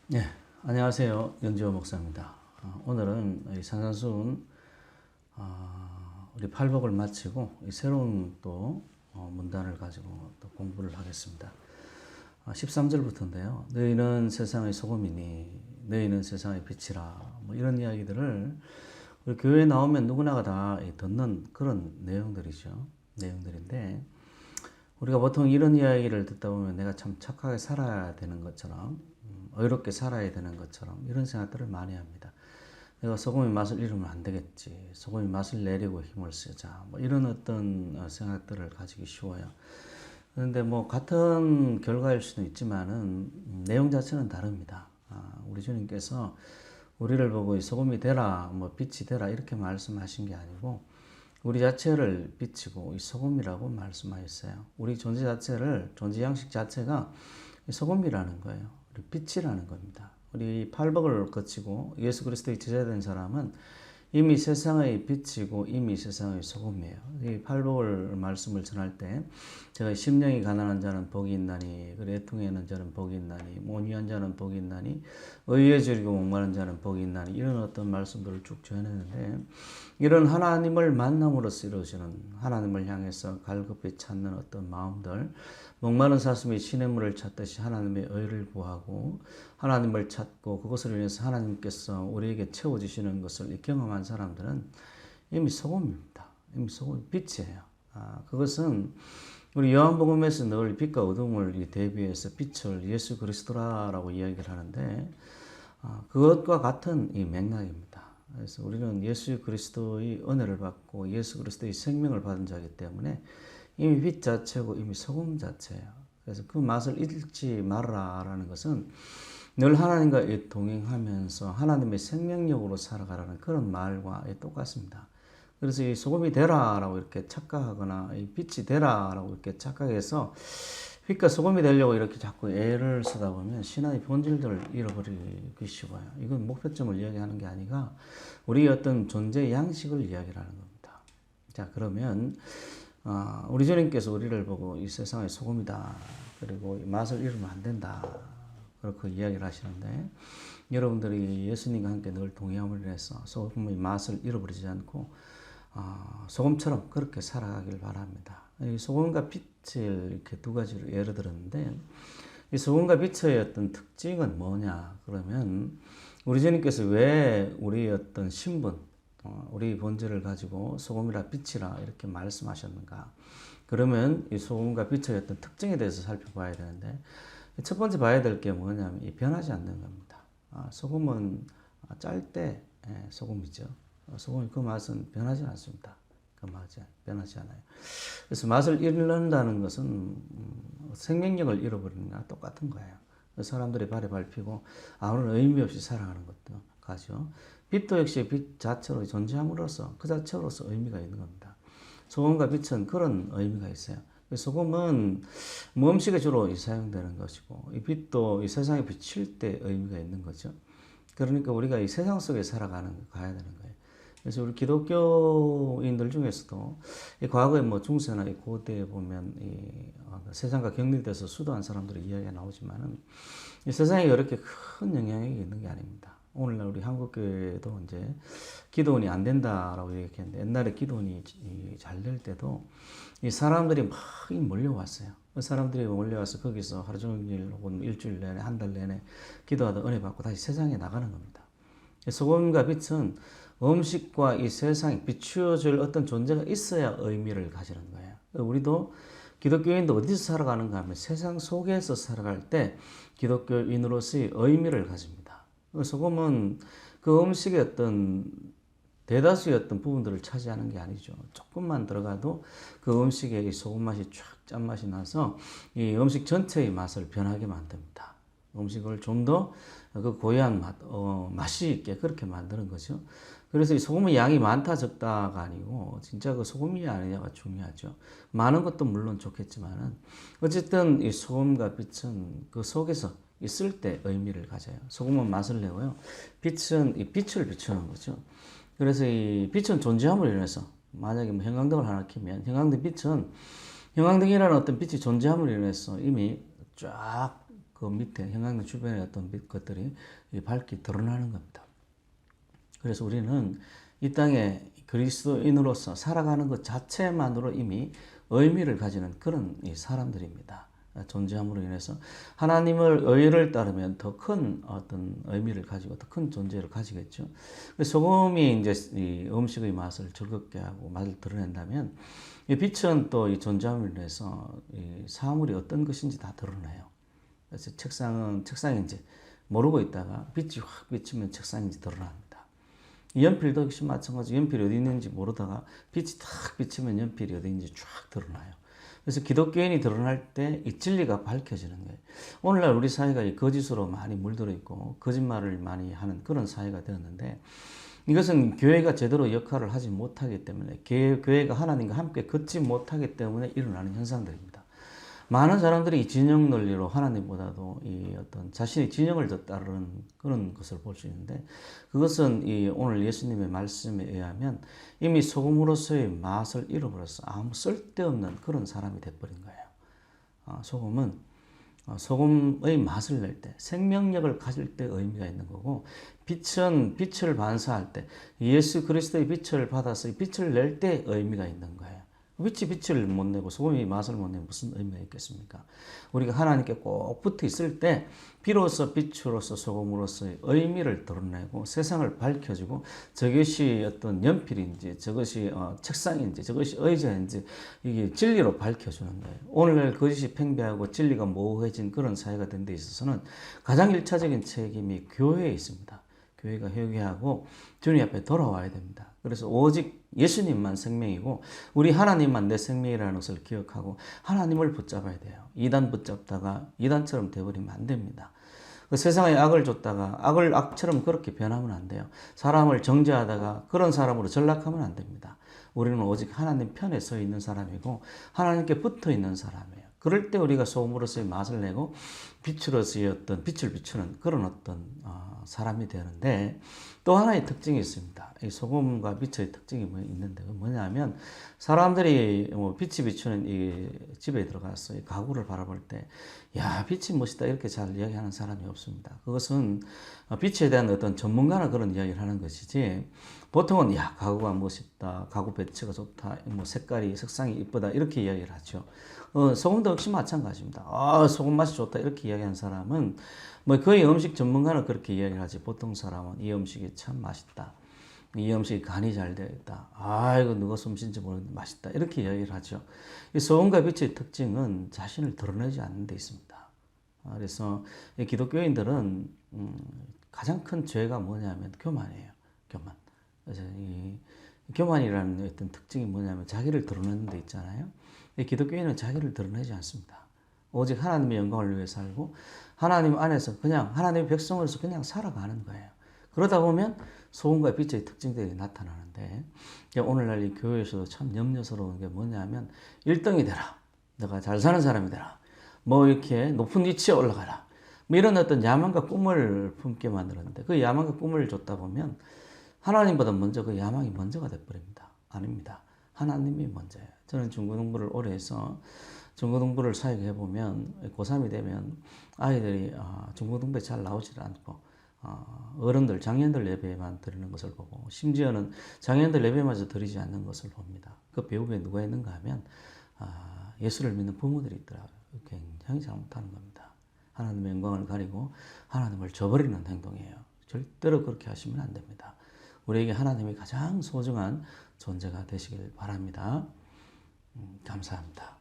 네, 안녕하세요. 연지호 목사입니다. 오늘은 이 산산수훈 우리 팔복을 마치고 새로운 또 문단을 가지고 또 공부를 하겠습니다. 13절부터인데요. 너희는 세상의 소금이니 너희는 세상의 빛이라, 뭐 이런 이야기들을 우리 교회에 나오면 누구나가 다 듣는 그런 내용들이죠. 내용들인데 우리가 보통 이런 이야기를 듣다 보면 내가 참 착하게 살아야 되는 것처럼, 의롭게 살아야 되는 것처럼 이런 생각들을 많이 합니다. 내가 소금의 맛을 잃으면 안 되겠지. 소금의 맛을 내려고 힘을 쓰자. 뭐 이런 어떤 생각들을 가지기 쉬워요. 그런데 뭐 같은 결과일 수도 있지만은 내용 자체는 다릅니다. 우리 주님께서 우리를 보고 소금이 되라, 뭐 빛이 되라 이렇게 말씀하신 게 아니고 우리 자체를 비치고 이 소금이라고 말씀하셨어요. 우리 존재 자체를, 존재 양식 자체가 소금이라는 거예요. 우리 빛이라는 겁니다. 우리 팔복을 거치고 예수 그리스도의 제자된 사람은 이미 세상의 빛이고 이미 세상의 소금이에요. 이 팔복을 말씀을 전할 때 제가 심령이 가난한 자는 복이 있나니, 애통에 있는 자는 복이 있나니, 온유한 자는 복이 있나니, 의에 줄이고 목마른 자는 복이 있나니, 이런 어떤 말씀들을 쭉 전했는데, 이런 하나님을 만남으로써 이루어지는, 하나님을 향해서 갈급히 찾는 어떤 마음들, 목마른 사슴이 시냇물을 찾듯이 하나님의 의를 구하고 하나님을 찾고 그것을 위해서 하나님께서 우리에게 채워주시는 것을 경험한 사람들은 이미 소금입니다. 이미 소금, 빛이에요. 그것은 우리 요한복음에서 늘 빛과 어둠을 대비해서 빛을 예수 그리스도라고 이야기를 하는데, 그것과 같은 이 맥락입니다. 그래서 우리는 예수 그리스도의 은혜를 받고 예수 그리스도의 생명을 받은 자이기 때문에 이미 빛 자체고 이미 소금 자체예요. 그래서 그 맛을 잃지 말아라라는 것은 늘 하나님과 동행하면서 하나님의 생명력으로 살아가라는 그런 말과 똑같습니다. 그래서 이 소금이 되라라고 이렇게 착각하거나 이 빛이 되라라고 이렇게 착각해서 빛과 소금이 되려고 이렇게 자꾸 애를 쓰다 보면 신앙의 본질들을 잃어버리기 쉬워요. 이건 목표점을 이야기하는 게 아니라 우리의 어떤 존재 양식을 이야기하는 겁니다. 자, 그러면 우리 주님께서 우리를 보고 이 세상의 소금이다, 그리고 맛을 잃으면 안 된다, 그렇게 이야기를 하시는데, 여러분들이 예수님과 함께 늘 동행함을 인해서 소금의 맛을 잃어버리지 않고 소금처럼 그렇게 살아가길 바랍니다. 이 소금과 빛을 이렇게 두 가지로 예를 들었는데, 이 소금과 빛의 어떤 특징은 뭐냐 그러면, 우리 주님께서 왜 우리의 어떤 신분, 우리 본질을 가지고 소금이라 빛이라 이렇게 말씀하셨는가? 그러면 이 소금과 빛의 어떤 특징에 대해서 살펴봐야 되는데, 첫 번째 봐야 될 게 뭐냐면 이 변하지 않는 겁니다. 소금은 짤 때 소금이죠. 소금이 그 맛은 변하지 않습니다. 그 맛이 변하지 않아요. 그래서 맛을 잃는다는 것은 생명력을 잃어버리는 거랑 똑같은 거예요. 사람들이 발에 밟히고 아무런 의미 없이 살아가는 것도 가죠. 빛도 역시 빛 자체로 존재함으로써 그 자체로서 의미가 있는 겁니다. 소금과 빛은 그런 의미가 있어요. 소금은 뭐 음식에 주로 사용되는 것이고, 이 빛도 이 세상에 비칠 때 의미가 있는 거죠. 그러니까 우리가 이 세상 속에 가야 되는 거예요. 그래서 우리 기독교인들 중에서도 이 과거에 뭐 중세나 이 고대에 보면 이 세상과 격리돼서 수도한 사람들의 이야기가 나오지만은 이 세상에 이렇게 큰 영향력이 있는 게 아닙니다. 오늘날 우리 한국교회도 이제 기도원이 안 된다라고 얘기했는데, 옛날에 기도원이 잘 될 때도 이 사람들이 막 몰려왔어요. 그 사람들이 몰려와서 거기서 하루 종일 혹은 일주일 내내 한 달 내내 기도하다 은혜 받고 다시 세상에 나가는 겁니다. 소금과 빛은 음식과 이 세상에 비추어질 어떤 존재가 있어야 의미를 가지는 거예요. 우리도 기독교인도 어디서 살아가는가 하면 세상 속에서 살아갈 때 기독교인으로서의 의미를 가집니다. 소금은 그 음식의 어떤 대다수의 어떤 부분들을 차지하는 게 아니죠. 조금만 들어가도 그 음식의 소금 맛이 쫙 짠맛이 나서 이 음식 전체의 맛을 변하게 만듭니다. 음식을 좀 더 그 고유한 맛이 있게 그렇게 만드는 거죠. 그래서 이 소금의 양이 많다 적다가 아니고 진짜 그 소금이 아니냐가 중요하죠. 많은 것도 물론 좋겠지만은 어쨌든 이 소금과 빛은 그 속에서 있을 때 의미를 가져요. 소금은 맛을 내고요. 빛은 이 빛을 비추는 거죠. 그래서 이 빛은 존재함으로 인해서 만약에 뭐 형광등을 하나 켜면 형광등이라는 어떤 빛이 존재함으로 인해서 이미 쫙 그 그 밑에 형광등 주변의 어떤 것들이 밝게 드러나는 겁니다. 그래서 우리는 이 땅에 그리스도인으로서 살아가는 것 자체만으로 이미 의미를 가지는 그런 사람들입니다. 존재함으로 인해서 하나님을 의를 따르면 더 큰 어떤 의미를 가지고 더 큰 존재를 가지겠죠. 소금이 이제 이 음식의 맛을 즐겁게 하고 맛을 드러낸다면 이 빛은 또 이 존재함을 인해서 이 사물이 어떤 것인지 다 드러나요. 그래서 책상이 이제 모르고 있다가 빛이 확 비치면 책상인지 드러납니다. 연필도 역시 마찬가지. 연필이 어디 있는지 모르다가 빛이 탁 비치면 연필이 어디 있는지 쫙 드러나요. 그래서 기독교인이 드러날 때 이 진리가 밝혀지는 거예요. 오늘날 우리 사회가 이 거짓으로 많이 물들어 있고 거짓말을 많이 하는 그런 사회가 되었는데 이것은 교회가 제대로 역할을 하지 못하기 때문에 교회가 하나님과 함께 걷지 못하기 때문에 일어나는 현상들입니다. 많은 사람들이 이 진영 논리로 하나님보다도 이 어떤 자신의 진영을 더 따르는 그런 것을 볼 수 있는데 그것은 이 오늘 예수님의 말씀에 의하면 이미 소금으로서의 맛을 잃어버려서 아무 쓸데없는 그런 사람이 돼버린 거예요. 소금의 맛을 낼 때, 생명력을 가질 때 의미가 있는 거고, 빛은 빛을 반사할 때, 예수 그리스도의 빛을 받아서 빛을 낼 때 의미가 있는 거예요. 빛이 빛을 못 내고 소금이 맛을 못 내면 무슨 의미가 있겠습니까? 우리가 하나님께 꼭 붙어 있을 때 비로소 빛으로서 소금으로서의 의미를 드러내고 세상을 밝혀주고 저것이 어떤 연필인지 저것이 책상인지 저것이 의자인지 이게 진리로 밝혀주는 거예요. 오늘날 거짓이 팽배하고 진리가 모호해진 그런 사회가 된 데 있어서는 가장 일차적인 책임이 교회에 있습니다. 교회가 회개하고 주님 앞에 돌아와야 됩니다. 그래서 오직 예수님만 생명이고 우리 하나님만 내 생명이라는 것을 기억하고 하나님을 붙잡아야 돼요. 이단 붙잡다가 이단처럼 되어버리면 안 됩니다. 그 세상에 악을 줬다가 악처럼 그렇게 변하면 안 돼요. 사람을 정죄하다가 그런 사람으로 전락하면 안 됩니다. 우리는 오직 하나님 편에 서 있는 사람이고 하나님께 붙어 있는 사람이에요. 그럴 때 우리가 소금으로서의 맛을 내고 빛으로서의 어떤 빛을 비추는 그런 어떤 사람이 되는데 또 하나의 특징이 있습니다. 이 소금과 빛의 특징이 있는데 뭐냐면 사람들이 빛이 비추는 이 집에 들어가서 이 가구를 바라볼 때 야, 빛이 멋있다 이렇게 잘 이야기하는 사람이 없습니다. 그것은 빛에 대한 어떤 전문가는 그런 이야기를 하는 것이지 보통은 야, 가구가 멋있다, 가구 배치가 좋다, 뭐 색상이 이쁘다 이렇게 이야기를 하죠. 소금도 역시 마찬가지입니다. 소금 맛이 좋다 이렇게 이야기하는 사람은 뭐 거의 음식 전문가는 그렇게 이야기를 하지 보통 사람은 이 음식이 참 맛있다. 이 음식이 간이 잘 되어 있다. 이거 누가 솜씨인지 모르겠는데 맛있다. 이렇게 이야기를 하죠. 이 소금과 빛의 특징은 자신을 드러내지 않는 데 있습니다. 그래서 이 기독교인들은 가장 큰 죄가 뭐냐면 교만이에요. 교만. 그래서 이 교만이라는 어떤 특징이 뭐냐면 자기를 드러내는 데 있잖아요. 기독교인은 자기를 드러내지 않습니다. 오직 하나님의 영광을 위해 살고 하나님 안에서 그냥 하나님의 백성으로서 그냥 살아가는 거예요. 그러다 보면 소금과 빛의 특징들이 나타나는데 오늘날 이 교회에서도 참 염려스러운 게 뭐냐면 1등이 되라. 내가 잘 사는 사람이 되라. 뭐 이렇게 높은 위치에 올라가라. 뭐 이런 어떤 야망과 꿈을 품게 만들었는데 그 야망과 꿈을 줬다 보면 하나님보다 먼저 그 야망이 먼저가 돼버립니다. 아닙니다. 하나님이 먼저예요. 저는 중고등부를 오래 해서 중고등부를 사역해보면 고3이 되면 아이들이 중고등부에 잘 나오질 않고 어른들, 장년들 예배만 드리는 것을 보고 심지어는 장년들 예배마저 드리지 않는 것을 봅니다. 그 배후에 누가 있는가 하면 예수를 믿는 부모들이 있더라고요. 굉장히 잘못하는 겁니다. 하나님의 영광을 가리고 하나님을 저버리는 행동이에요. 절대로 그렇게 하시면 안 됩니다. 우리에게 하나님이 가장 소중한 존재가 되시길 바랍니다. 감사합니다.